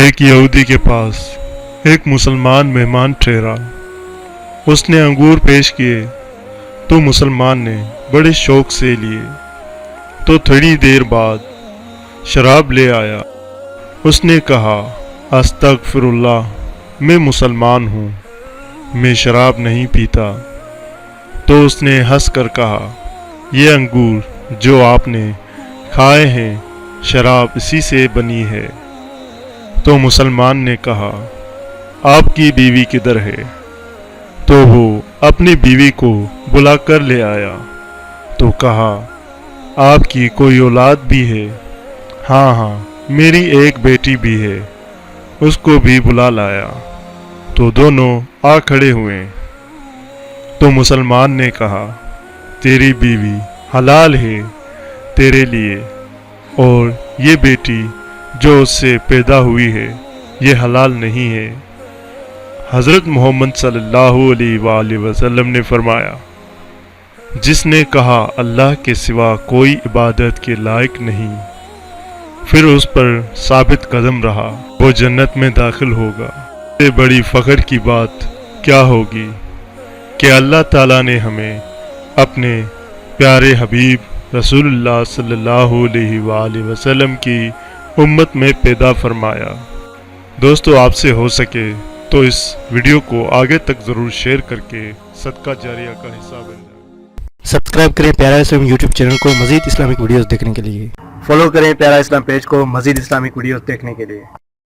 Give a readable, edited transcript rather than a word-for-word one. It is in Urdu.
ایک یہودی کے پاس ایک مسلمان مہمان ٹھہرا۔ اس نے انگور پیش کیے تو مسلمان نے بڑے شوق سے لیے، تو تھوڑی دیر بعد شراب لے آیا۔ اس نے کہا، استغفر اللہ، میں مسلمان ہوں، میں شراب نہیں پیتا۔ تو اس نے ہنس کر کہا، یہ انگور جو آپ نے کھائے ہیں شراب اسی سے بنی ہے۔ تو مسلمان نے کہا، آپ کی بیوی کدھر ہے؟ تو وہ اپنی بیوی کو بلا کر لے آیا تو کہا، آپ کی کوئی اولاد بھی ہے؟ ہاں، میری ایک بیٹی بھی ہے، اس کو بھی بلا لایا۔ تو دونوں آ کھڑے ہوئے۔ تو مسلمان نے کہا، تیری بیوی حلال ہے تیرے لیے، اور یہ بیٹی جو اس سے پیدا ہوئی ہے یہ حلال نہیں ہے۔ حضرت محمد صلی اللہ علیہ وآلہ وسلم نے فرمایا، جس نے کہا اللہ کے سوا کوئی عبادت کے لائق نہیں، پھر اس پر ثابت قدم رہا، وہ جنت میں داخل ہوگا۔ اس سے بڑی فخر کی بات کیا ہوگی کہ اللہ تعالیٰ نے ہمیں اپنے پیارے حبیب رسول اللہ صلی اللہ علیہ وآلہ وسلم کی امت میں پیدا فرمایا۔ دوستو، آپ سے ہو سکے تو اس ویڈیو کو آگے تک ضرور شیئر کر کے صدقہ جاریہ کا حصہ بن جائیں۔ سبسکرائب کریں پیارا اسلام یوٹیوب چینل کو مزید اسلامک ویڈیوز دیکھنے کے لیے۔ فالو کریں پیارا اسلام پیج کو مزید اسلامک ویڈیوز دیکھنے کے لیے۔